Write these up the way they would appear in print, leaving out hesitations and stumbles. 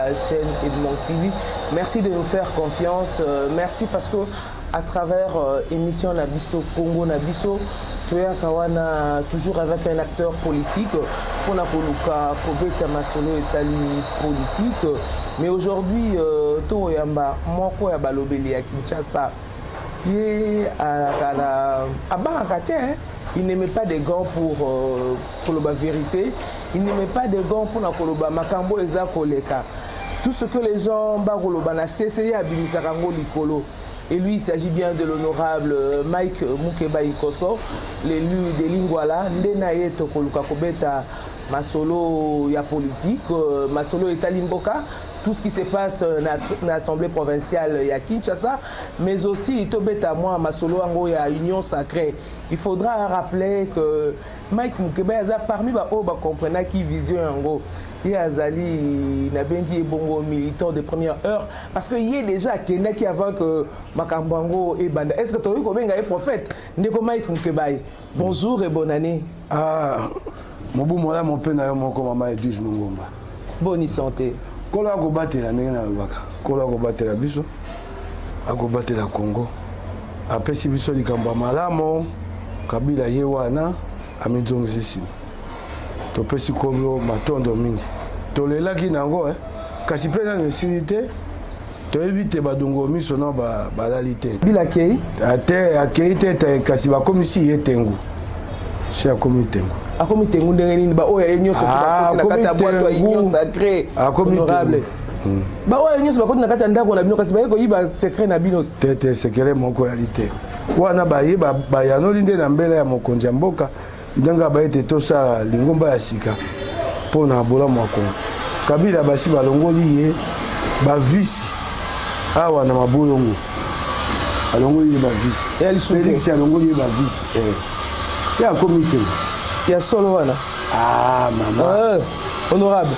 la chaîne Edmond TV. Merci de nous faire confiance. Merci parce que à travers émission Nabiso Congo Nabiso, Toya Kawana toujours avec un acteur politique pour Nakoluka Kobeta Masolo Etali politique. Mais aujourd'hui, Toyamba Moko ya balobeli ya Kinshasa. Il n'aimait pas des gants pour la vérité. Il n'aimait pas des gants pour la makambo eza koleka. Tout ce que les gens bakoloba na CCI abimisa kango likolo. Et lui, il s'agit bien de l'honorable Mike Mukeba Ikoso, l'élu de Lingwala, Ndenaye Tokoluka Kobeta Masolo ya politique, Masolo Etalimboka, tout ce qui se passe dans l'Assemblée provinciale ya Kinshasa, mais aussi Tobeta moi Masolo Ango ya Union Sacrée. Il faudra rappeler que Mike Mukeba a parmi ba o ba comprendre qui vision Ango. Il y a Zali Nabengi Bongo militant de première heure parce que il y a déjà quelqu'un qui avant que Makambango et Banda. Est-ce que tu as eu combien de prophètes? Ndeko Mike Mukeba. Bonjour et bonne année. Ah, mon beau moi mon père n'a mon maman et douze mongomba. Bonne santé. Kola ko batela ndenge baka. Kola ko batela biso. Ako batela Congo. Apesi biso likambo malamo. Kabila yewana amizongo sisi. Topesi kobo matondo mingi. Tolelaki nango kasi pe na necessité to éviter badongo miso na balalite. Bilakei ate akeite kasi ba komisi yetengu. C'est un comité. Un comité, on a une union sacrée, honorable. Bah ouais, union sacrée, on a qu'à ndako na bino kasi ba ko yiba secret na bino. Tete secret mon réalité. Wana ba yeba ba yano linde na mbele ya mokonzi mboka. Ndanga ba ete to sa lingomba ya sika. Pona bola moko. Kabila basi balongoli ye ba vice. Awa na mabolongo. Alongoli ye ba vice. Félix alongoli ye ba vice. Il y a un comité. Il y a solo wana. Ah maman. Honorable.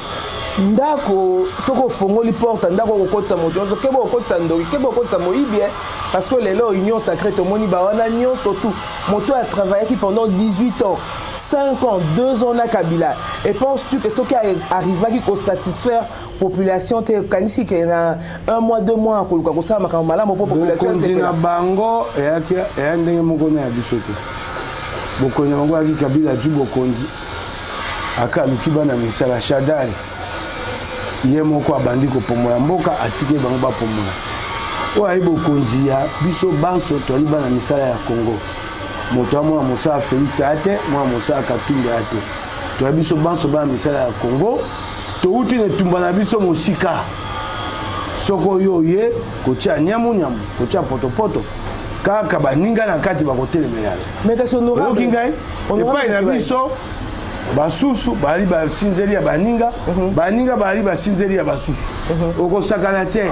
Ndako soko fongoli porte ndako kokotsa moto so kebo kokotsa ndoki kebo kokotsa moyibi parce que les lois union sacrée to moni ba wana union surtout moto a travaillé qui pendant 18 ans 5 ans 2 ans na Kabila et penses-tu que ce qui arrive qui ko satisfaire population te kanisi ke na 1 mois 2 mois ko ko sa makamba malamu population c'est na bango et ndenge moko na bisoto bokonya bango aki Kabila jubo kondi aka lukiba na misala shadari ye moko abandi ko pomola mboka atike bango ba pomola o ayi bokonzi ya biso banso to liba na misala ya Congo moto amwa Musa Félix ate mwa Musa Katumbi ate to biso banso ba misala ya Congo to uti ne tumba na biso musika soko yo ye ko tia nyamu ko tia poto kaka baninga na kati bakotelemela mais que son honorable ngai et pas ina biso basusu bali ba sinzeli ya baninga baninga bali ba sinzeli ya basusu okosakana te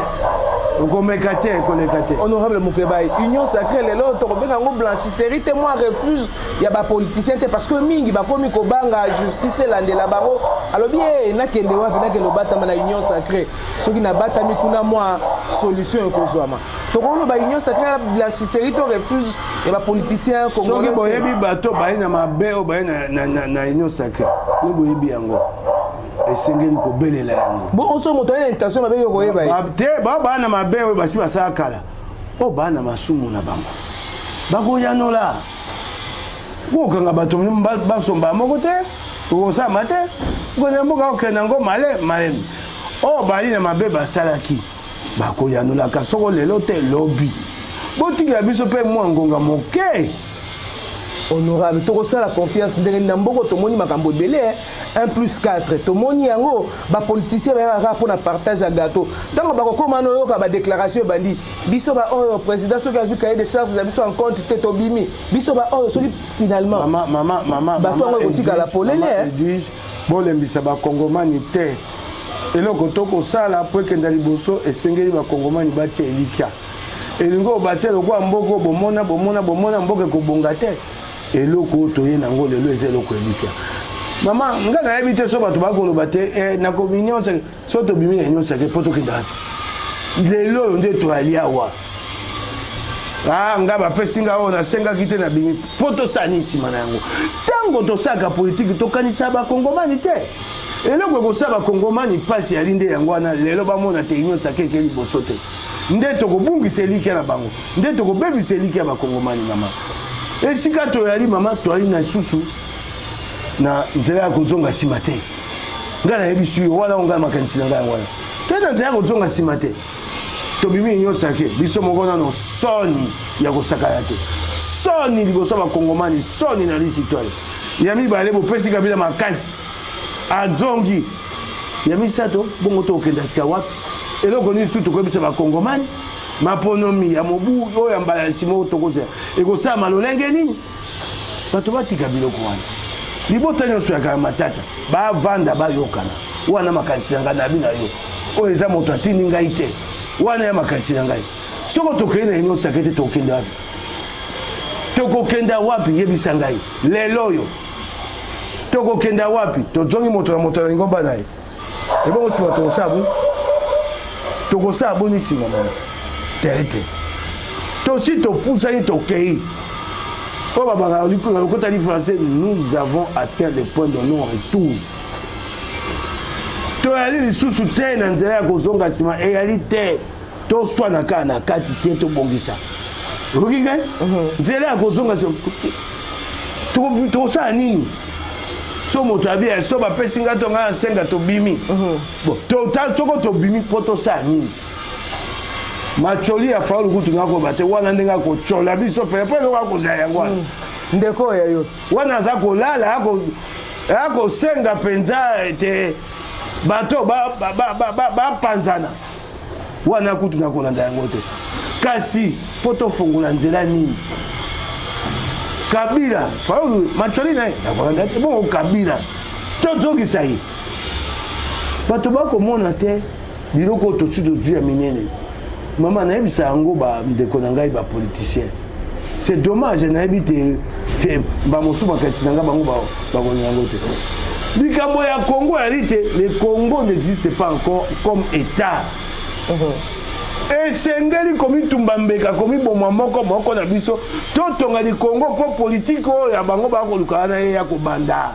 okomeka te koleka te. Honorable Mukeba, union sacrée les lots to benga ngo blanchisserie te moi refuge ya ba politicien te parce que mingi ba komi ko banga justice landela baro alobi na kende wapi na kelo batama na union sacrée soki na batami kuna moi solution ekozwama to kono ba union sacrée blanchisserie to refuge ya ba politicien congolais soki boyebi bato bayi na mabe o bayi na union sacrée yo boyebi yango esengeli ko belela yango bon on se monte une intention mabe yo koyeba te ba na mabe o basi basala kala o ba na masumu na bango bakoyanola kokanga bato basomba moko te okosama te konyamboka okenda ngo malem o bali na mabe basalaki bakoyanolaka soko lelo te lobi botikela biso mpe mwa ngonga moke. Honorable, tu reçois la confiance de Ndamboko, tu moni makambo belé 1 + 4. Tu moni yango, ba politicien ba pour na partage à gâteau. Tant ba ko mano yo ka ba déclaration bandi. Biso ba o président so ka zu cahier de charge la biso en compte te tobimi. Biso ba o so finalement. Maman. Ba to ngo tika la polele. Bon lembisa ba kongomani te. Eloko toko sala po kenda liboso esengeli ba kongomani batie elikia. Elingo batelo kwa mboko bomona mboke ko bonga te. Eloko toye nango lelo ezeloko elikia. Mama ngana yebite so bato bakoloba te na communion so to bimi na nyonso ke poto kinda. Lelo nde to aliawa. Ah ngaba pesinga ona senga kite na bimi poto sani sima na yango. Tango to saka politique to kanisa ba kongomani te. eloko ekosala bakongomani mpasi yali nde yango wana lelo bamona te union sake eke liboso te nde tokobungisa eliki na bango nde tokobebisa eliki ya bakongomani mama esika toyali mama toyali na susu na nzela ya kozonga nsima te ngai nayebi suyo wana ongai makanisi na ngai yango wana toyeta nzela ya kozonga nsima te tobimi union sake biso moko nano soni ya kosakana te soni liboso ya bakongomani soni na lisitwale ya mibale bopesi kabila makasi azongi ya misato bongo tokenda sika wapi eloko nisu tokoyebisa bakongomani maponomi ya mobu oyo ya mbala ya nsima oyo tokozela ekosala malolenge nini bato batika biloko wana libota nyonso ya kala matata bavanda bayokana wana makanisi na ngai na bino yo oyo eza moto atindi ngai te wana ya makanisi na ngai soko tokei na union sake te tokokenda wapi tokokenda wapi yebisa ngai lelo oyo tokokenda wapi tozongi moto na moto na lingomba na ye ebongo nsima tokosala boni nsima mama tete tosi topusani tokei po babaka lokota li français nous avons atteint le point de non retour toyali lisusu te na nzela ya kozonga nsima eyali te toswana kaka na kati te tobongisa okoki ngai nzela ya kozonga nsima tokosala nini so moto abia so bapesi nga to nga senga tobimi soko tobimi mpo tosala nini macholi ya faulu kutu nga koba te wana ndenge akochola biso pele mpo eloko akozala yango wana ndeko oyo yo wana aza kolala akosenga mpenza ete bato bapanzana wana kutu nga kolanda yango te kasi mpo tofongola nzela nini Kabila faulu macholi na ye nakolanda te bongo Kabila tozongisa ye bato bakomona te biloko tosi tozwi ya minene mama nayebisa yango bandeko na ngai bapoliticien c'est dommage nayebi te bamosu bakatisi na ngai bango bakoni yango te likambo ya Congo yali te le Congo n'existe pas encore comme état esengeli komitumba mbeka komiboma moko na biso totonga li Congo po politique oyo ya bango bakoluka na ye ya kobanda.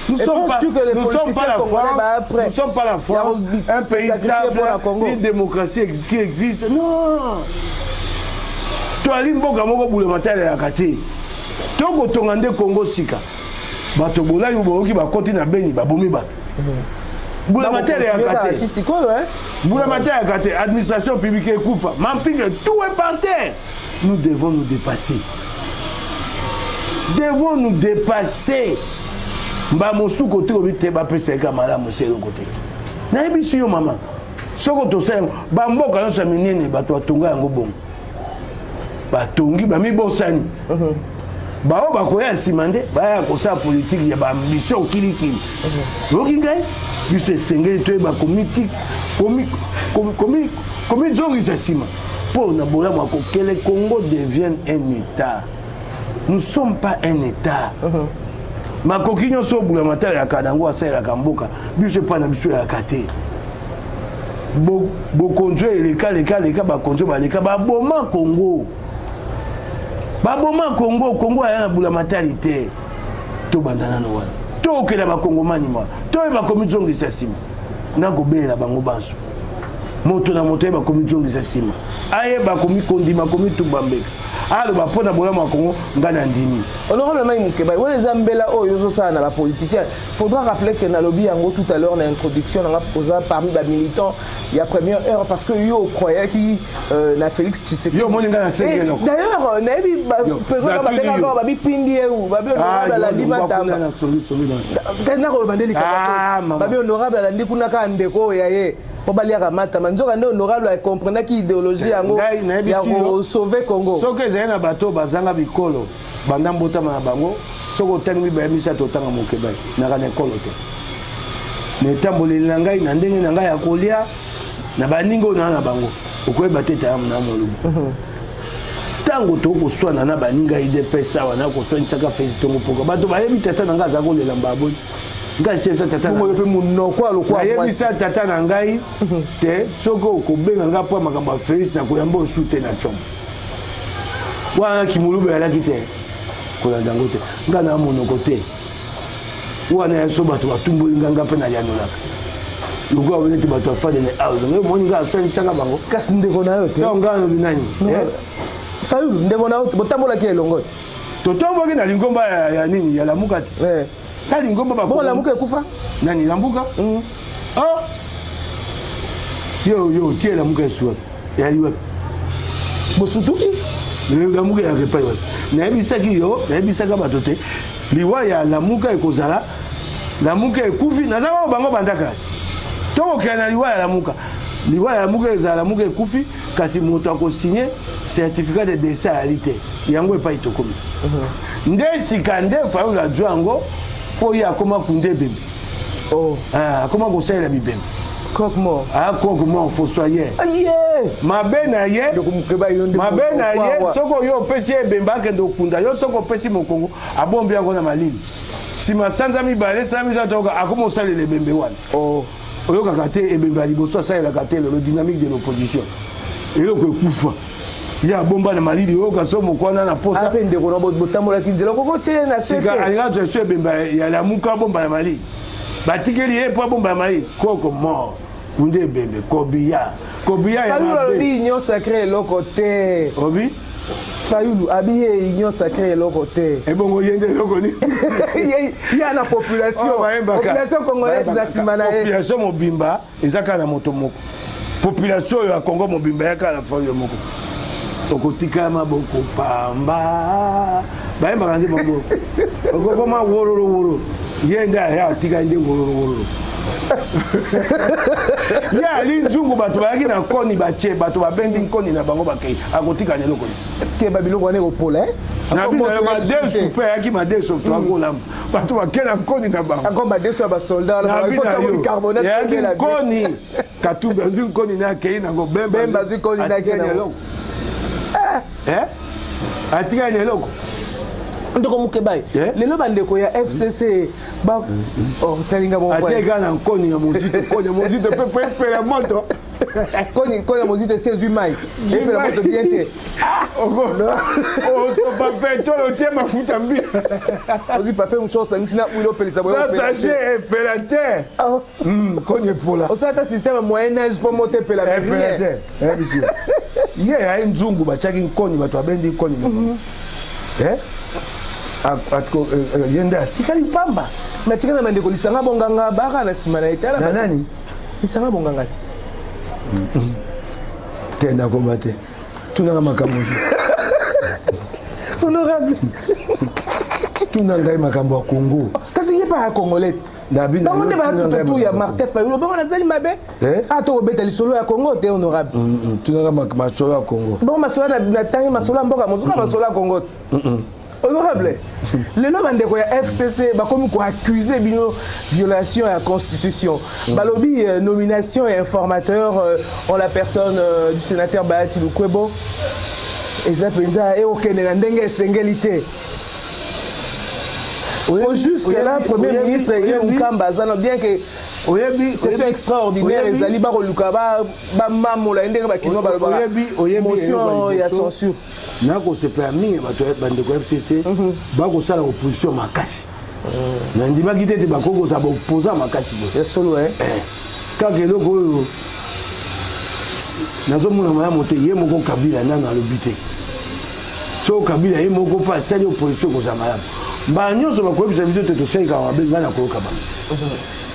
Nous ne sommes pas la France, un pays stable, une démocratie qui existe. Non. Toi, Limboka moko boule matale ya kate. Toko tongande Congo sika. Bato bola yubo ki ba koti na beni ba bomi ba. Boule matale ya kate. Boule matale ya kate. Administration publique ekufa. Mampinga tout est par terre. Nous devons nous dépasser. Devons nous dépasser. Mba mosu kote obite ba pesa ka mala moselo kote na ebisu yo mama soko to sengo ba mboka no saminene bato atonga yango bongo batongi ba mibosani ba o ba koya simande ba ya kosa politique ya ba ambition kilikili okingai biso esengeli to ba comité komi zongi sa sima pour na bola mako que le Congo devienne un état. Nous sommes pas un état. Makoki nyonso bula matala ya kadango asala kamboka biso pa na biso ya kate bo konjo eleka ba konjo ba leka ba boma Congo Congo ya na bula matalité to bandana no wana to okela ba kongomani ma to ba komizongi sasima na gobela bango baso moto na moto ba komizongi sasima aye ba komikondima komitubambeka alors ba pona bola makongo ngana ndini honorable Mai Mukeba wele zambela oyo zo sana ba politicien faudra rappeler que na lobby yango tout à l'heure na introduction na posa parmi ba militants il y a première heure parce que yo croyait qui na Félix Tshisekedi yo moni ngana senge no d'ailleurs na bi président ba beka ba bi pindi ou ba bi honorable la libata na tena ko bandeli ka ba bi honorable la ndi kuna ka ndeko ya ye po baliaka mata manzoka nde honorable a comprendre ki idéologie yango ya ko sauver Congo soke zena bato bazanga bikolo banda mbota na bango soko tangi ba misa to tanga Mukeba na kana kolo te ne tamboli na ngai na ndenge na ngai ya kolia na baningo na bango okoyeba te ta na molubu tango to ko swana na baninga ide pesa wana ko swana tsaka fezi tongo poko bato ba yebi tata na ngai za kolela mbabo ngai sefta tata mo yope munoko alokwa yebi sa tata na ngai te soko ko benga nga po makamba Félix na ko yamba osute na chombo wana kimulube ala kite ko la dangote nga na monoko te wana ya so bato batumboli nganga pe na yanolaka lugo abonete bato afade ne house ngai moni nga aswani tsanga bango kasi ndeko na yo te to ngano binani Fayulu ndeko na yo botambola ki elongo totomboki na lingomba ya nini ya lamuka te ta lingomba ba bon lamuka ekufa nani lambuka ah yo tie lamuka esuwa ya liwa bosutuki lamuka ya repai wa nayebisaka bato te liwa ya lamuka ekozala lamuka ekufi nazaka bango bandaka tokokela na liwa ya lamuka ezala lamuka ekufi kasi moto akosigne certificat de décès ali te yango epai tokomi nde sika nde Fayulu azwa yango mpo ye akoma kunde ebembe akoma kosalela bibembe croque mort fossoyeur mabe na ye soko yo opesi ye ebembe akende okunda yo soko opesi mokongo abombi yango na malili nsima sanza mibale sanza misato akoma osalela ebembe wana oyokaka te ebembe ya liboso asalelaka te lelo dynamique de l'opposition eloko ekufa ya bomba na malili oyoka so mokwana na posa ape ndeko na botambolaki nzela okokotie na sete alinga zwa so ebembe ya lamuka bomba na malili batikeli ye mpo bomba na malili koko mort kunde ebembe kobiya ya Fayulu alobi union sacré eloko te obi Fayulu abi ye union sacré eloko te ebongo ye nde eloko ni ya na population congolaise na nsima na ye population mobimba eza kaka na moto moko population oyo ya Congo mobimba ya kaka na Fayulu moko okotika maboko pamba bayembaka nze bango okokoma wororo ye nde aya atika nde wororo ye ali nzungu bato bayaki na nkoni batie bato babendi nkoni na bango bakei akotika neloko keba biloko wana ekopola madesu mpe ayaki madesu toakolamba bato bake na nkoni na bango madesu ya basoldat yaki nkoni katumbi azwi nkoni na akei nango bemba azwi nkoni na akei nango atika neloko ndeko Mukebai lelo bandeko ya FCC ba talinga bongo atika na nkoni ya mozito pe pela moto koni ya mozito c'est mai pela moto bien te to pape to lo tie mafuta mbi ozi pape mchosa ngisina wilo pelisa boyo pela sachet pela te koni pola osata système moyen âge pour monter pela te biso ye ya nzungu bachaki nkoni bato abendi nkoni yende atikali pamba matikana mandeko lisanga bonganga baka na nsima na etala na nani lisanga bonganga te nakoma te tunanga makambo honorable tuna ngai makambo ya Congo kasi ye pa ya congolais bango nde bayatutu ya Martin Fayulu bango nazali mabe ato obeta lisolo ya Congo te honorable tunanga masolo ya Congo bango masolo na tangi masolo ya mboka mosuka masolo ya Congo honorable lelo bandeko ya FCC bakomi koaccuse bino violation ya constitution balobi nomination et informateur en la personne du sénateur Bahati Lukwebo eza penza eokende na ndenge esengeli te jusque là premier ministre Mukamba azana bien que c'est fait extraordinaire ezali bakoluka bamamola ndenge bakino balobaka motion ya censure nakosepela mingi bato bandeko ya FCC bakosala opposition makasi nandimaki te ete bakokosa baopposa makasi boye kaka eloko oyo nazomona malamu te ye moko Kabila nano alobi te so Kabila ye moko mpe asali opposition ekozala malamu mbala nyonso bakoyebisa biso te tosalikaka mabe ngai nakoyoka bango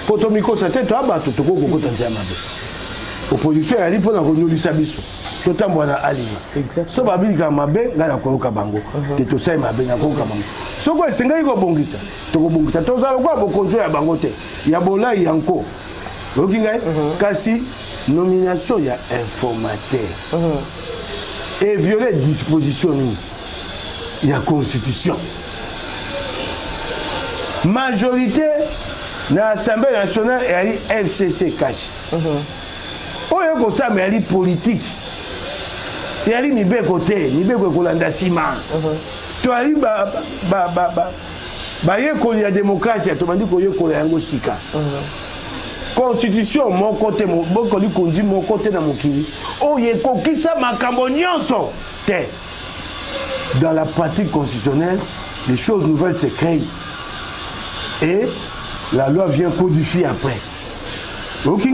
po tomikosa te toya bato tokokokota nzela mabe opposition eyali mpona konyolisa biso totambola na alinga so babilikaka mabe ngai nakoyoka bango te tosali mabe nakoyoka bango soko esengeli kobongisa tokobongisa tozala lokola bokonzi ya bango te ya bolai yanko oyoki ngai kasi nomination ya informateur eviole disposition nini ya constitution majorité na assemblée nationale eyali FCC kashi oyo ekosama eyali politique eyali mibeko te mibeko ekolanda nsima toyali bayekoli ya démocratie tobandi koyekola yango sika constitution moko te bokoli konzi moko te na mokili oyo ekokisa makambo nyonso te dans la pratique constitutionnelle les choses nouvelles se créent et la loi vient codifier après. Ok,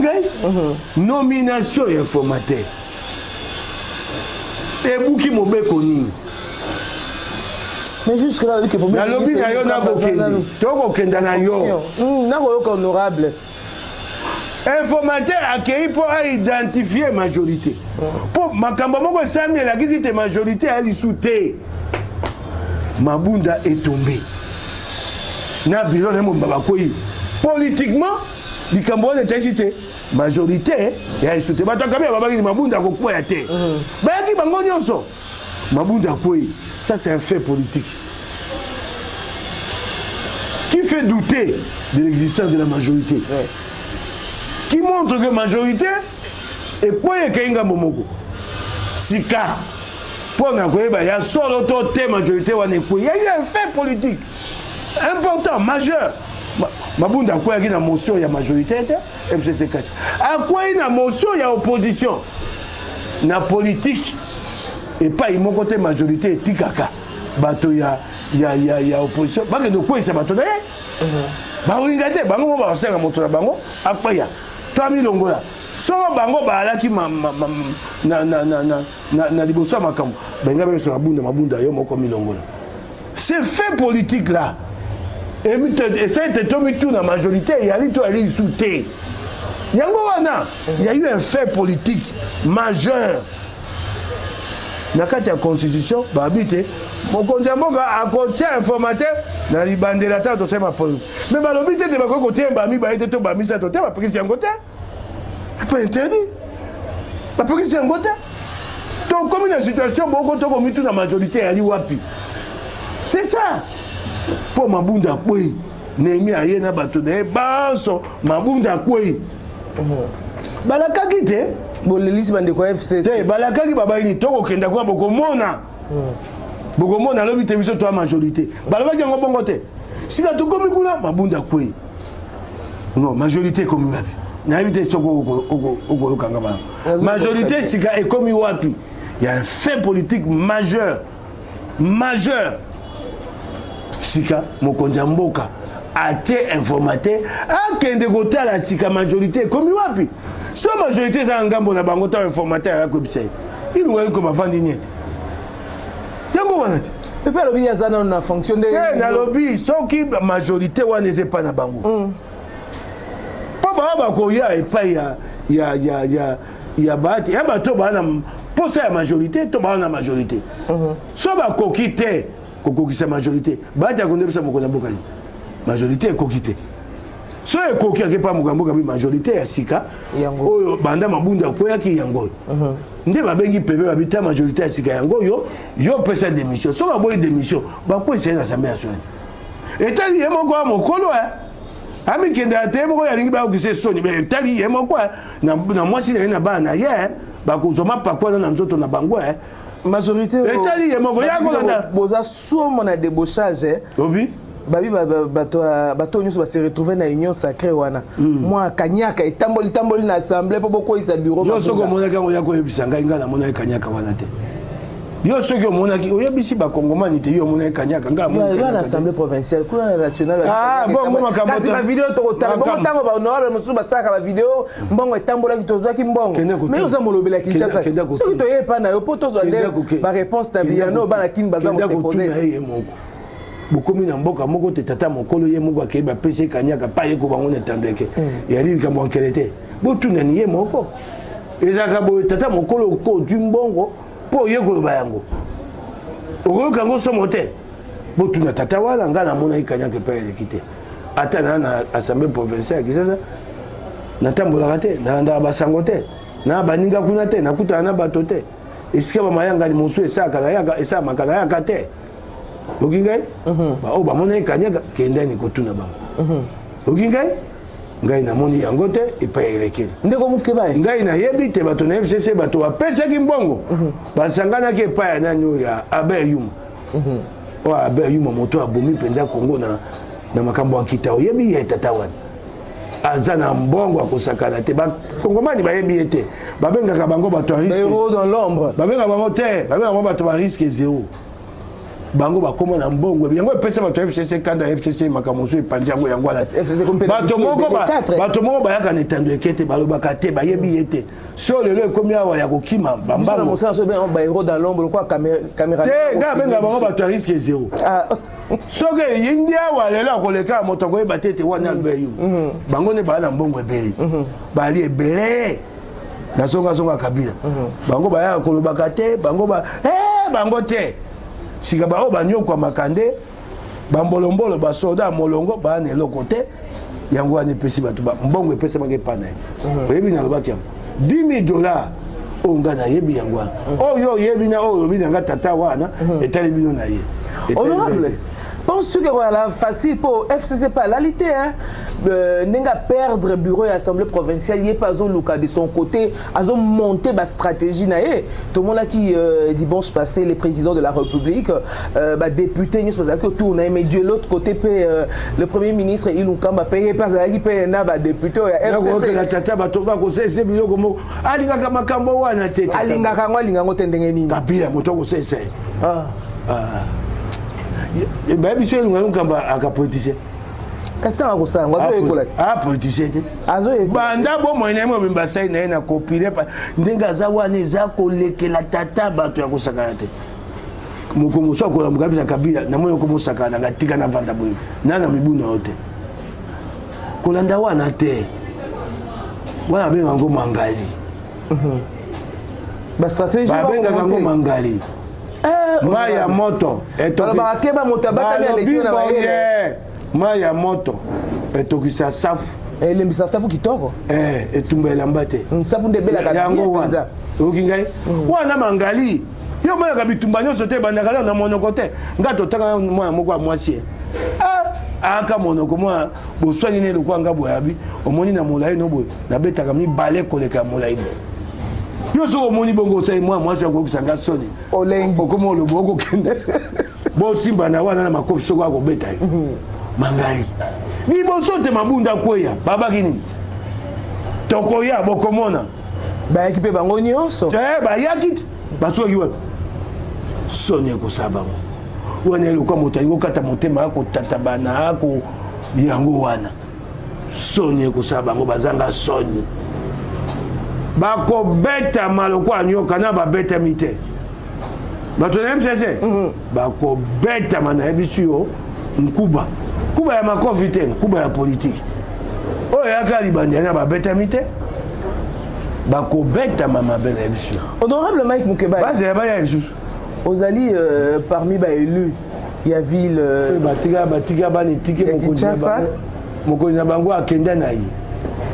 nomination et informateur. Et vous qui m'obéissez connu. Mais jusque là, que la lobby n'a yo na kokende. Toko kenda na yo. Na ko honorable. Informateur accueilli pour identifier majorité. Pour makambo moko sami la kizite majorité elle souté. Mabunda est tombé. Na bilo na mbaba koyi. Politiquement, likambo na teshité majorité ya souté. Batakabia babaki Mabunda ko kwa te. Bayaki bango nyonso. Mabunda koyi. Ça c'est un fait politique. Qui fait douter de l'existence de la majorité. Qui montre que la majorité est quoi et qu'il y a Sika. Pour nous, il y a solo la majorité. Il y a un fait politique important, majeur. Mabunda quoi il y a une motion, il y a majorité, FCC4. À quoi il y a une motion, il y a opposition. La politique et pas il y a côté majorité et tikaka. Bato il y a opposition. Parce que de quoi il s'est battu d'ailleurs. Bango ingate bango ba senga moto na bango après ya 3000 longola so bango ba alaki na liboso makambo benga be so mabunda yo moko milongola c'est fait politique là et ça était tombé tout na majorité il y a lito ali souté yango wana il y a eu un fait politique majeur na kati ya constitution ba habité mon konzamboka à côté informateur na libandela ta to sema polo mais ba lobité te ba ko côté ba mi ba été to ba mi sa to te ba prise yango te pas interdit ba prise yango te donc comme une situation boko to ko mitu na majorité ali wapi c'est ça pour Mabunda koi nemi aye na bato de banso Mabunda koi balaka kite bolelisi bande ko FCC te balaka ki baba ni to ko kenda ko boko mona boko mona lobi te biso to majorité balaba jango bongo te sika to komi kuna Mabunda koi non majorité komi wapi na éviter soko oko kanga ba majorité sika e komi wapi il y a un fait politique majeur sika mokonzi mboka ate informateur akende kotala sika majorité komi wapi so majorité za ngambo na bango ta informateur ya kobisa il ngali ko bafandi nyete yango wana te pepe lobby ya zana na fonction de na lobby soki majorité wana eze pa na bango po ba ko ya epai ya bati ya bato bana posa ya majorité to bana majorité so ba kokite kokokisa majorité bati ya kondebisa mokonzi mboka ni majorité ekokite so ekoki akepa mokamboka bi majorité ya sika oyo banda Mabunda koyaki yango nde babengi pepe babita majorité ya sika yango yo pesa démission so ba boyi démission ba ko essayer na assemblée nationale etali yemo ko mokolo ami kenda te moko ya lingi ba okise soni be etali yemo ko na mwasi na bana ye ba ko zoma pakwa na nzoto na bango majorité etali yemo ko ya ko na boza somo na débauchage obi babi bato nyonso ba se retrouver na union sacrée wana moi kanyaka etamboli na assemblée po boko isa bureau yo soko monaka ngo yako yebisa ngai ngana mona kanyaka wana te yo soko monaki oyebisi ba kongomani te yo mona kanyaka nga mona yo na assemblée provinciale kuna nationale bon ngoma kambo kasi ba vidéo to kotala bongo tango ba honorable musu ba saka ba vidéo mbongo etambola ki tozwaki mbongo mais yo za molobela Kinshasa soki to yepa na yo po tozo ba réponse na viano ba na kin baza ko se poser bokomi na mboka moko te tata mokolo ye moko akeba pese kanyaka pa ye ko bango na tandeke ya li ka bonkelete botuna ni ye moko ezaka bo tata mokolo ko du mbongo po ye ko ba yango oko kango somo te botuna tata wala ngana mona ikanyaka pa ye kite ata na assemblée provinciale kisasa na tambola te na nda basango te na baninga kuna te na kuta na bato te esika ba mayanga ni mosu esaka na yaka esa makana yaka te okingai ba o ba mona kanyaka kenda ni kotuna bango okingai ngai na moni yango te epa elekeli ndeko mukeba ngai na yebi te bato na FCC bato ba pesa ki mbongo basangana ke epa ya nani ya Abe Yuma o Abe Yuma moto abomi penza Kongo na makambo akita oyebi ya tata wana azana mbongo akosakana te ba kongomani ba yebi ete babengaka bango bato a risque héros dans l'ombre babengaka bango te babengaka bango bato ba risque zéro bango bakoma na mbongo yango pesa bato FCC kanda FCC makamoso epandi yango yango ala FCC kompé bato moko bayaka na etando ekete balobaka te bayebi ete so lelo ekomi awa ya kokima bambango mosala so ben ba héros dans l'ombre quoi caméra te nga benga bango bato ya risque zéro soki yindi awa lelo akoleka moto akoyeba te ete wana albeyu bango ne baya na mbongo ebele bali ebele na songa kabila bango baya kolobaka te bango bango te sika bao banyokwa makande bambolombolo basoda molongo bana eloko te yango ane pesi bato mbongo epesa mange pana oyebi na lobaki yango $10,000 onga na yebi yango oyo yebi na oyo yebi nga tata wana etali bino na ye honorable. Penses-tu que voilà facile pour FCC pas la lité hein n'enga perdre bureau et assemblée provinciale y est pas au Luka de son côté à monter ma stratégie naé tout le monde là qui dimanche passé les présidents de la République députés nous faisait que tourne mais de l'autre côté le premier ministre il nous kamba payer pas qui paye na ba député FCC la tata ba to ba ko sese bilo comme alinga kama kambo wana te alinga kangwa alinga ngotendenge nini kabila moto ko sese bah monsieur nous allons à politicien. Qu'est-ce que tu as dit ça? Ah politicien. Banda bon moi n'aime même pas ça il n'a copié pas. Ndenga zawa neza koleke la tata bato ya kosakana te. Moko so ko la mugabi kabila na moyo ko mosakana ngatika na vanda boyo. Nana mibuna hote. Kolanda wana te. Wana benga ngo mangali. Ba stratégie ba benga ngo mangali. Maya moto bakeba moto abatami aleki na baye maya moto etokisa safu elembisa safu kitoko etumbela mbate safu ndebela yango wana okingai wana mangali yo maya kabitumba nyonso te bandaka na monoko te nga totaka mwana moko ya mwasi aka monoko mwa boswangi ne lokwa nga boyabi omoni na molai no boye nabetaka mibale koleka molai yo so omoni bongo sai moi so ko kusanga soni olengi okomo lo boko kende bo simba na wana na makofi so ko beta mangali ni bo sote mabunda kweya baba kini tokoya bokomona ba ekipe bango nyonso ba yakit ba so yiwa soni ko sabango wana lo ko moto ngo kata motema ko tatabana ko yango wana soni ko sabango bazanga soni bako beta maloko anyoka na ba beta mite bato na MCC bako beta mana ebisuyo nkuba kuba ya makofi te kuba ya politique oyo yaka libandi na ba beta mite bako beta mama bena ebisuyo honorable Mike Mukeba base ba ya Jesus ozali parmi ba élus ya ville batika bani tike moko na bango akenda na yi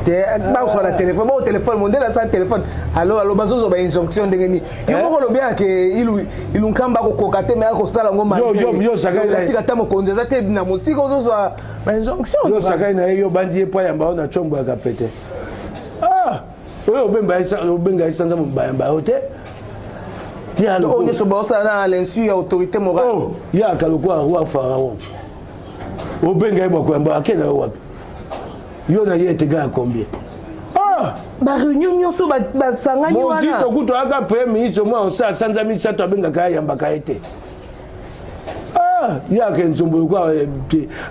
ba sur la téléphone bon téléphone mondela sa téléphone allo bazozo ba injonction ndengeni yo moko lo bien que il nkamba ko kokate mais ko sala ngoma yo saka ila sika tamo konzeza te na musika ozozo ba injonction yo saka na yo bandi epa ya mbao na chombo ya kapete oyo benga isanza mbaya hote ya lo onye so ba sala na l'insu ya autorité morale ya kalokwa roi pharaon obenga eba ko mbaya akena wapi yo na yete ga combien ba réunion nyonso ba sangani wana mozito kuto aka premier ministre moi on sa sanza misato abenga ka yamba ka ete ya ke nzombo kwa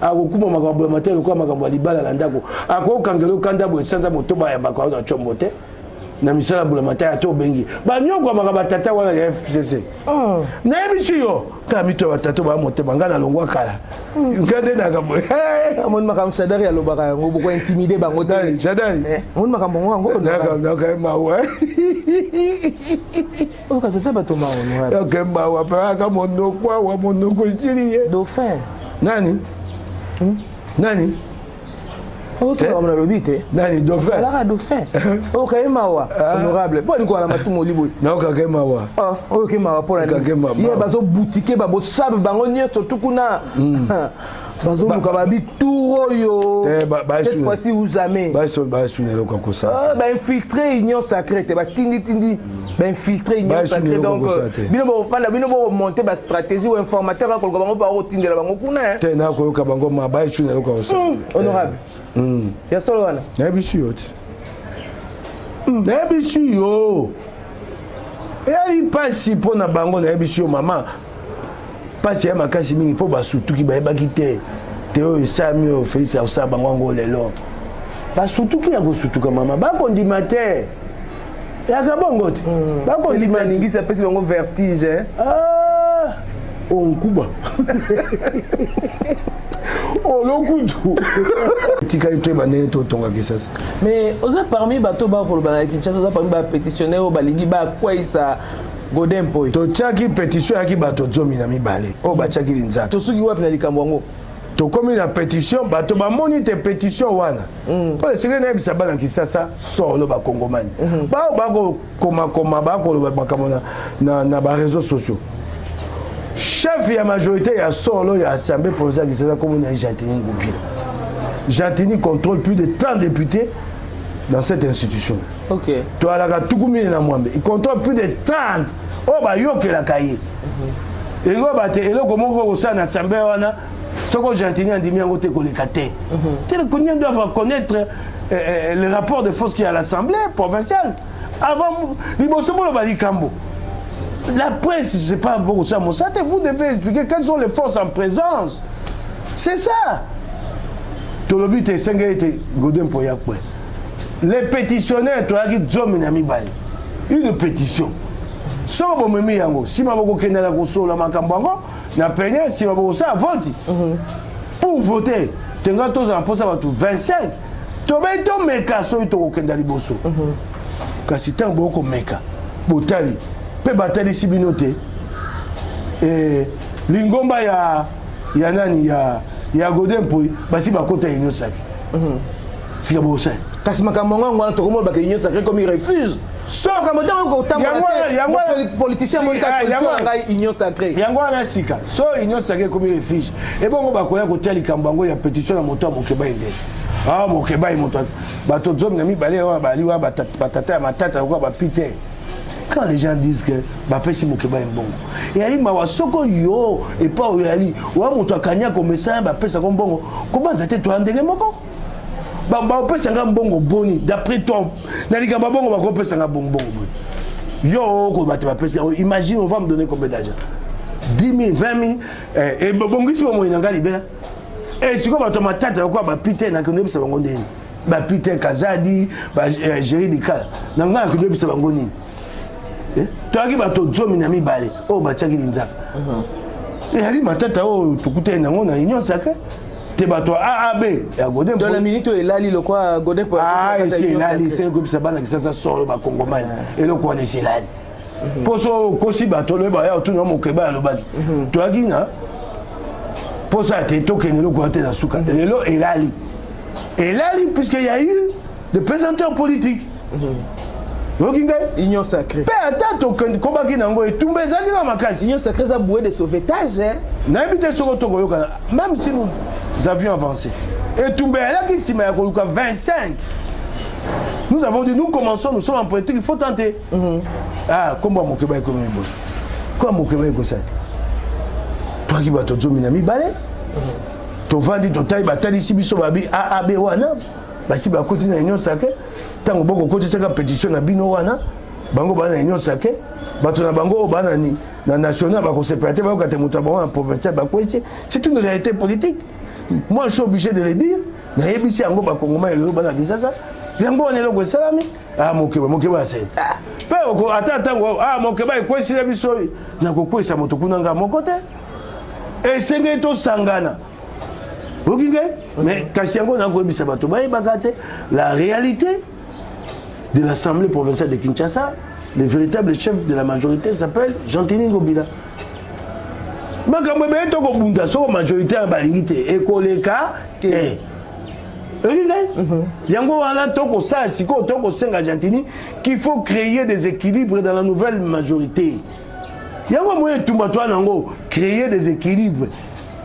akokuma makambo matelo kwa makambo libala la ndako akokangelo kanda bo sanza motoba yamba ka na chombo te na misala bula mataya to bengi ba nyoko makaba tata wana ya FCC na ebisu yo ka mito batata ba moteba ngana longwa kala ngande na kabo amon makam sadari ya lobaka yango boko intimider bango te sadari mon makam bongo ngo na ka mawa o ka tata ba to ma ono ya ka mawa pa ka monoko wa monoko siri dauphin nani ok on a l'obité nani dauphin la dauphin ok mawa honorable pour ni ko la matumo libo na ka mawa ok mawa pour la ye bazo boutique ba bo sabe bango nyeso tukuna bazo luka ba bituro yo cette fois-ci ou jamais ba sunela ko ça ba infiltrer union sacrée ba tindi ba infiltrer union sacrée donc bino bo fala bino bo monter ba stratégie ou informateur ko bango ba otindela bango kuna te na ko ka bango ma ba sunela ko ça honorable ya solo wana na bisu yo et ali pasi pona bango na bisu mama pasi ya makasi mingi po basutuki bayebaki te teo esami o Félix osala bango yango lelo basutuki ya kosutuka mama bakondima te yaka bongo te bakondima ningisi apesi bango vertige onkuba olokutu tikali toyeba ndenge totongaki sasa mais oza parmi bato bakoloba na Kinshasa oza parmi bapétitionnaire oyo balingi bakweyisa Godin Mpoyi totiaki pétition yaki bato 12 oyo batiaki linzaka tosuki wapi na likambo yango tokomi na pétition bato bamoni te pétition wana mpo esengeli nayebisa bana Kinshasa solo bakongomani bao bakokomakoma bakoloba makambo na baréseaux sociaux chef ya majorité ya solo ya assemblée provinciale qui s'est comme une Jantini Ngobila. Jantini contrôle plus de 30 députés dans cette institution. OK. Toi la Toukoumine na Mwambe, il contrôle plus de 30. Oh bah yoke la cahier. Et go bate et lo comme on va en assemblée wana soko Jantini andimi ngote ko le kate. Tel qu'on doit connaître le rapport de force qui est à l'assemblée provinciale avant liboso bolo bali kambo. La presse, je ne sais pas beaucoup ça, vous devez expliquer quelles sont les forces en présence. C'est ça. Tolobi te senga ete Godin Mpoyi. Les pétitionnaires, une pétition. Si vous avez yango, si vous avez la kosolo makambo yango, na peña si vous avez ça vote. Pour voter, tenga tous en posa batu 25. Tobé to meka so to kokenda liboso. Kasi tant boko meka. Botali. Pe batali sibinote lingomba ya nani ya Godin Mpoyi basi bakota union sacrée sika bosa kasi makambo ngwana to komo ba union sacrée comme il refuse so comme tant ko tango politicien mo ka union sacrée yango na sika so union sacrée comme il refuse et bongo bakoya ko tali kambango ya pétition na moto Mokeba inde Mokeba moto bato zom na mi balé wa bali wa batata matata ko ba pite. Quand les gens disent que Bapesi Mokeba est bon, et ali mawa soko yo et pas ali wa moto akanya comme ça Bapesa comme bon comment ça te toi ndenge moko ba opesa nga mbongo boni d'après toi na likamba bongo ba kopesa nga bongo yo ko Bapesa imagine on va me donner combien d'argent 10 000 20 000 et bongisi mo nyanga libela et siko bato matata ko ba pite na ko ndebisa bango ndeni ba pite Kazadi ba gérer des cas na nga ko ndebisa bango nini. Tu as dit que tu as dit que tu as dit que tu as dit que tu as dit que tu as dit que tu as dit que tu as dit que tu as dit que tu as dit que tu as dit que tu as dit puisqu'il y a eu des présenteurs politiques. Union sacrée. Union sacrée, ça boué de sauvetage. Même si nous avions avancé. Et Toumbe, là qui s'y met à 25. Nous avons dit, nous commençons, nous sommes en politique, il faut tenter. Comment mon Québec est comme un boss? Comment mon Québec est comme ça? Toi qui vas te dire, Minami Balé? Tu vas dire, tu vas dire, ici, tu vas dire, AAB, Wana. Si tu vas continuer à l'Union sacrée, tant que beaucoup de cette pétition na bino wana bango bana union sacrée bato na bango bana ni na national ba ko séparé ba ko katemuta ba provincial ba ko c'est une réalité politique. Moi je suis obligé de le dire na yebisi yango ba kongoma le bana disasa yango on est le salami Mokeba c'est pe ko atata Mokeba ko si biso na ko kwesa moto kunanga mokote et c'est to sangana. Mais la réalité de l'Assemblée provinciale de Kinshasa, le véritable chef de la majorité s'appelle Jantini Ngobila. Majorité en baligité et koleka et qu'il faut créer des équilibres dans la nouvelle majorité. Créer des équilibres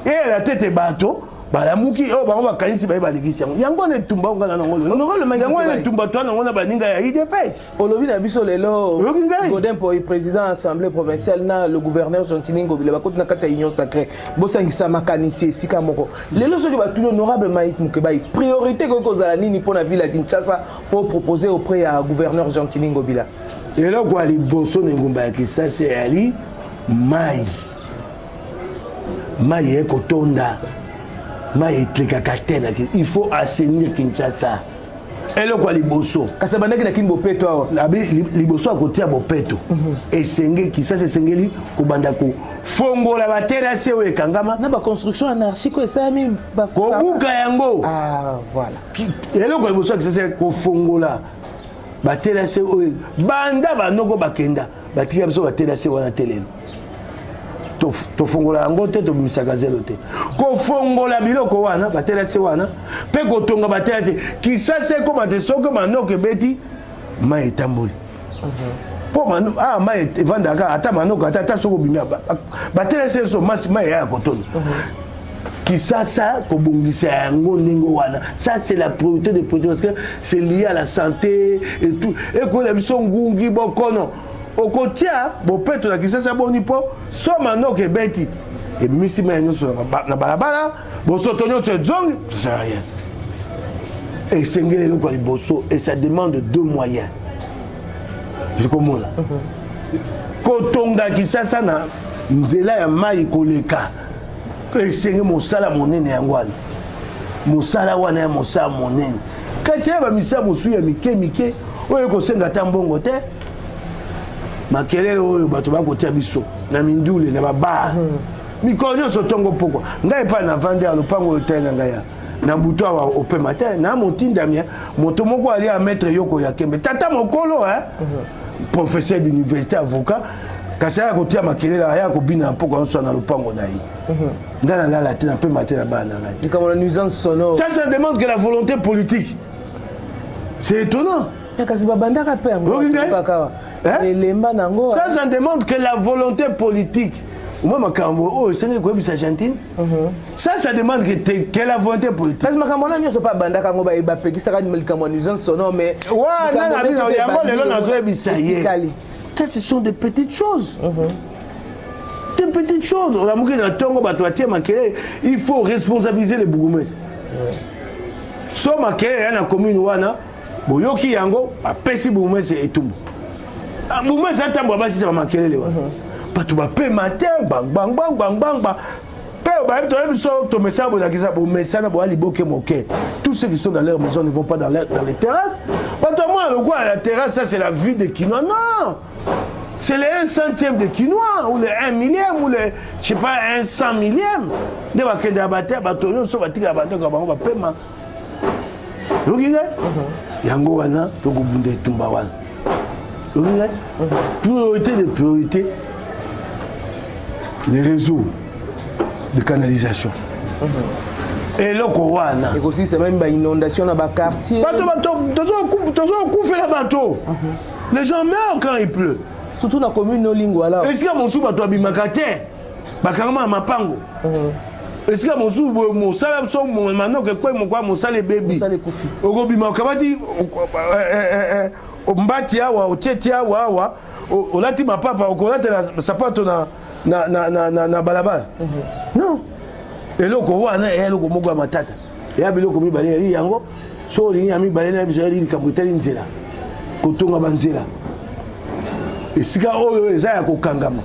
et la tête est bateau. Balamuki oh ba kanisi ba baligisi yango ne tumba ngana ngolo yango ne tumba to na ngona baninga ya IDPS olobi na biso lelo Godin Mpoyi président assemblée provinciale na le gouverneur Jantini Ngobila bakoti na kati ya union sacrée bosangisa makanisi sika moko lelo soki ba tout honorable Mike Mokeba priorité ko kozala nini pona ville ya Kinshasa pour proposer auprès ya gouverneur Jantini Ngobila et là quoi li bosso ngumba ya Kinshasa ali mai maye kotonda maye tlekakatena il faut assainir Kinshasa eloko liboso kasi bandaki na kini bopeto awa abi liboso akotia bopeto esenge Kinshasa esengeli kobanda ko fongola baterase oyo ekangama na baconstruction anarchique esami kobuka yango voilà eloko liboso ya Kinshasa kofongola baterase oyo banda banoko bakenda batika biso baterase wana telelo tofongola yango te tobimisaka zelo te kofongola biloko wana baterase wana mpe kotonga baterase Kinshasa ekoma te soki manoko ebeti mai etamboli mpo mai evandaka ata manoko ata soki obimia baterase so mai eya ya kotonda Kinshasa kobongisa yango ndenge wana ça c'est la priorité de priorité parce que c'est lié à la santé et tout ekola biso ngungi bokono okotia bopeto na Kinshasa boni po so manoko ebeti ebimisi mai nyonso na balabala bosoto nyonso ezongi ça sert à rien esengeli eloko ya liboso et ça demande deux moyens zikomona kotonga Kinshasa na nzela ya mai koleka esenge mosala monene yango wana mosala wana ya mosala monene kasi ya bamisa mosu ya mike oyo kosenga ata mbongo te makelele oyo bato bakotia biso na mindule na babar mikolo nyonso ntongo pokwa ngai epai na vande ya lopango oyo tali na ngai na butu awa opema te na motindamia moto moko ali ya maître yoko ya kembe tata mokolo professeur d'université avocat kasi aya kotia makelele aya kobina pokwa nyonso na lopango na ye ngai nalala te na pema te na bana na ngai ça demande que la volonté politique c'est étonnant kasi babandaka pe yango kaka elemba nango ça demande que la volonté politique moi makambo oh c'est quoi bisa Argentine ça demande que la volonté politique kasi makambo na nyoso pa bandaka ngo ba pekisaka likambo nuisance sonore mais wa na bisa yango lelo nazo bisa ye ça ce sont des petites choses des petites choses on a mouki na tongo bato atie makele il faut responsabiliser les bourgmestres so makele na commune wana boyoki yango apesi bourgmestre etumbu bourgmestre atambo abasisa makelele wana bato bapema te bang pe ba to biso to message bolakisa bo message bo aliboke moke tous ceux qui sont dans leur maison ne vont pas dans les terrasses bato moi le quoi la terrasse ça c'est la vie de Kinois non c'est les 1/100 de Kinois ou les 1 millième ou les je sais pas 1 100 millième de bakende abater bato nyonso batika bato ka bango bapema yokinga yango wana to kobunda etumba wana yokinga priorité de priorité les réseaux de canalisation et loko wana et aussi c'est même ba inondation dans ba quartier bato couper la bateau les gens meurent quand il pleut surtout dans la commune Nolingo là est-ce que mon sou bato abimaka te bakangama mapango est-ce que mon sou mo sala so mo manoko ko mo kwa mo sala baby okobima kabati mbati awa oteti awa olati mapapa okolata na sapato na balabala non eloko wana eloko moko matata ya biloko mibale yali yango so linya mibale na biso yali likamuteli nzela kotonga banzela esika oyo eza ya kokangama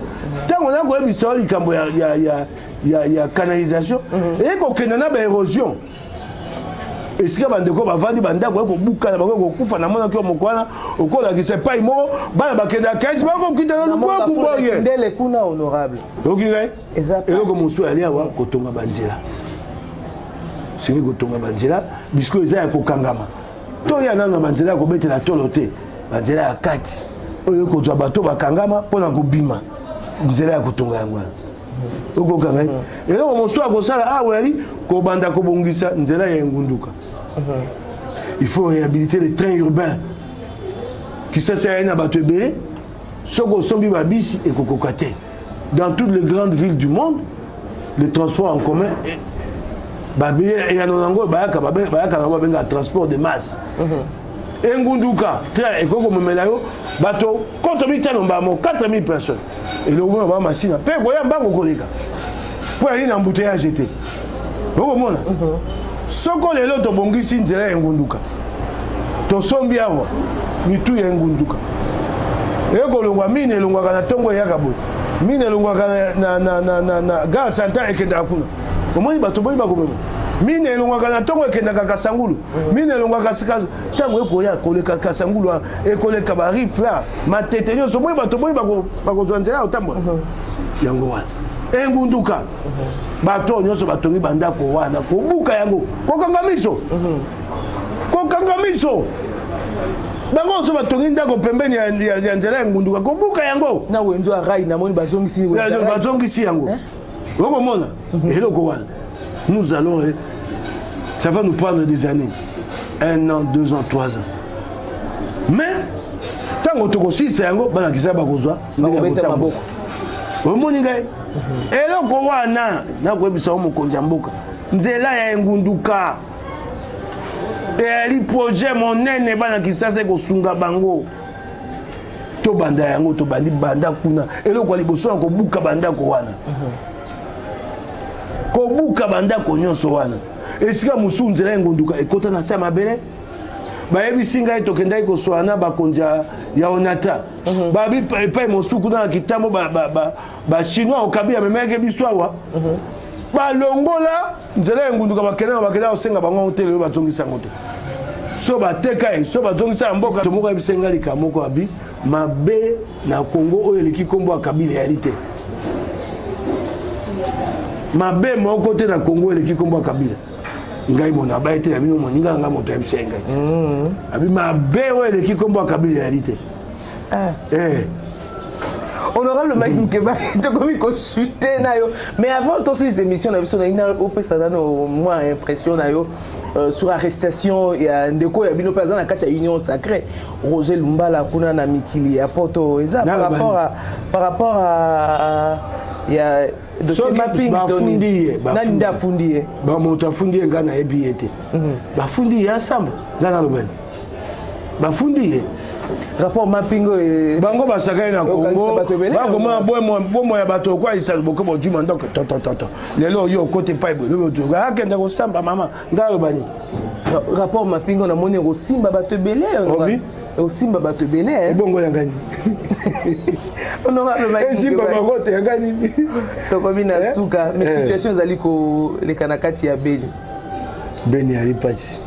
tango na ko biso likambo ya canalisation et kokenda na ba érosion esika bandeko bavandi bandako kobuka na bango kokufa na mona kyo mokwana okola ki c'est pas imo bana bakenda kaisi bako kita na boku boye ndele kuna honorable okire eloko musu ali awa kotonga banzela singi kotonga banzela bisko eza ya kokangama to ya nana banzela ko betela tolo te banzela ya kati oyo ko twa bato bakangama pona kobima nzela ya kotonga yango okokanga eloko musu akosala awa ali ko banda ko bongisa nzela ya ngunduka. Il faut réhabiliter les trains urbains qui ça sert à battre belé soko sombi babisi et kokokate dans toutes les grandes villes du monde le transport en commun babé et anonango bayaka nango benga transport de masse engunduka train et koko memelayo bato contre mitano mbamo 4000 personnes et le gouvernement ba masina pe koya mbango koleka pour aller na embouteillage été oko mona soko lelo tobongisi nzela ya ngunduka tosombi awa mitu ya ngunduka ekolongwa mine elongwaka na ntongo eyaka boye mine elongwaka na gare centrale ekendaka kuna omoni bato boyi bakomema mine elongwaka na ntongo ekendaka kasangulu mine elongwaka sikazo ntango ekoya koleka kasangulu ekoleka barifle matete nyonso boyi bato boyi bakozwa nzela ya kotambola yango wana engunduka bato nyonso batongi bandako wana kobuka yango kokanga miso bango nyonso batongi ndako pembeni ya nzela ya ngunduka kobuka yango na wenzo arai namoni bazongisi yango okomona eloko wana nous allons ça va nous prendre des années 1 an 2 ans 3 ans mais ntango tokosisa yango balakisa bakozwa ndenge maboko omoni ngai eloko wana nakoyebisa mokonzi ya mboka nzela ya engunduka eyali projet monene bana kisasa ekosunga bango tobanda yango tobandi banda kuna eloko ya liboso na kobuka bandako wana kobuka bandako nyonso wana esika mosusu nzela engunduka ekota na se ya mabele bayebisi ngai tokendaki koswana bakonzi ya onatra babi epai mosusu kuna na kitambo bachinois okabi amemeke biso awa balongola nzela engunduka bakendaka kosenga bango hotelelo bazongisa yango te so bateka ye so bazongisa ya mboka tomoko yebisa ngai likambo moko abi mabe na Congo oyo eleki kombo ya Kabila eyali te mabe moko te na Congo eleki kombo ya Kabila ngai mona ba ete bino moninga nga moto yebisa ngai abi mabe oyo eleki kombo ya Kabila eyali te Honorable Mike Mukeba, tu as commis consulter nayo. Mais avant toutes ces émissions, on a une moins impression nayo sur l'arrestation. Il y a des quoi, il y a bien présent dans la Union sacrée. Roger Lumbala, Kuna na Mikili, à Porto, ça par rapport à il y a dossier mapping Tony. Nanda fundi. Ba moto fundi ngana ebiete. Ba fundi ensemble. Ngana loben. Ba fundi. Rapport mapping bango basakali na Congo bakoma bomo ya bato kwa isa bokobo juma ndoko toto lelo yo côté paibo lelo to akenda ko samba mama ngalo bani rapport mapping na moni ko simba bato belé o simba bato belé bongo yangani honorable Mike simba bango te yangani to komina suka mais situation zali ko le kanakati ya Beni ali pasi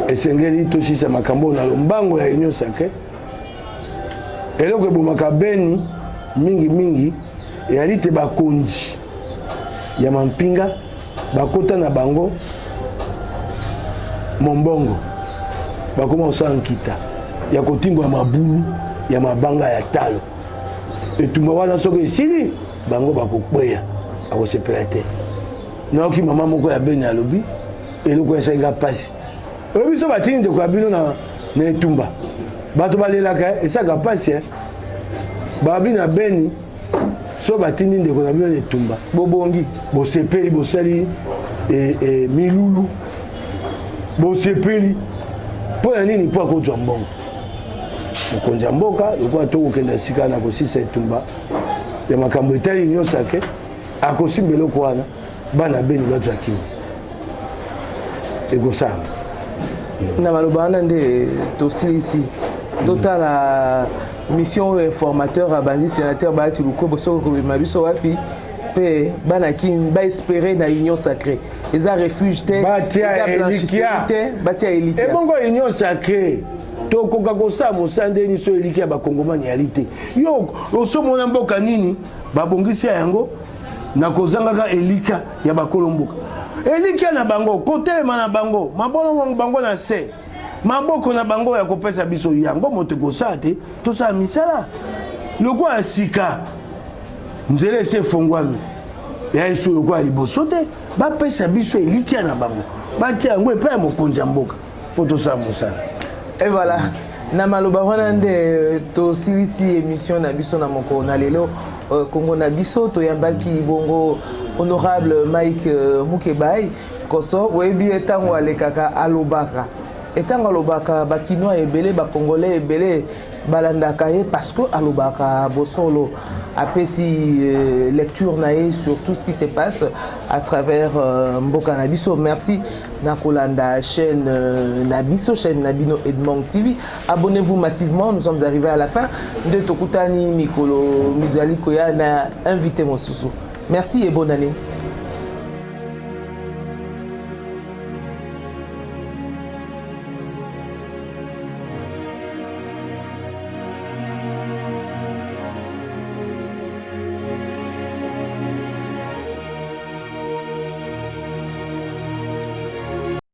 esengeli tosisa makambo na lombango ya Union Sacrée eloko ebomaka Beni mingi eyali te bakonzi ya mampinga bakota na bango mombongo bakoma osala nkita ya kotingwa mabulu ya mabanga ya talo etumba wana soki esili bango bakokweya akosepela te naoki mama moko ya Beni alobi eloko esalinga pasi biso batini ndeko ya bino na etumba bato balelaka esaka pasi babi na Beni so batini ndeko na bino na etumba bobongi bosepeli bosali milulu bosepeli mpo na nini mpo akozwa mbongo mokonzi ya mboka lokola tokokenda sika na kosisa etumba ya makambo etali Union Sacrée akosimba eloko wana bana Beni bazwa kimi ekosala na malobana nde tosilisi totala mission informateur abandi sénateur Bahati Lukwebo soko kobema biso wapi pe banakin ba espérer na Union Sacrée eza refuge te eza blanchissement te batia elikia ebongo Union Sacrée tokoka kosala mosande ni so elikia bakongomani yalité yo osomona mboka nini babongisi yango na kozangaka elika ya bakolo mboka elikia na bango kotelema na bango mabolo bango na se maboko na bango ya kopesa biso yango moto kosala te tosala misala loko ya sika nzela ese efongwami ya esu loko ya liboso te bapesa biso elikia na bango batia yango epai ya mokonzi ya mboka mpo tosala mosala et voilà na maloba wana nde tosilisi émission na biso na moko na lelo Congo na biso toyambaki bongo honorable Mike Mukeba koso webi etango alekaka alobaka etanga lobaka bakinois ebele bakongolais ebele balandaka ye parce que alobaka bosolo apesi lecture nae sur tout ce qui se passe à travers mboka nabiso. Merci nakolanda chaîne nabiso, chaîne Nabino Edmond TV. Abonnez-vous massivement, nous sommes arrivés à la fin de Tokutani Mikolo Mizali Koya na invité mon sousou. Merci et bonne année.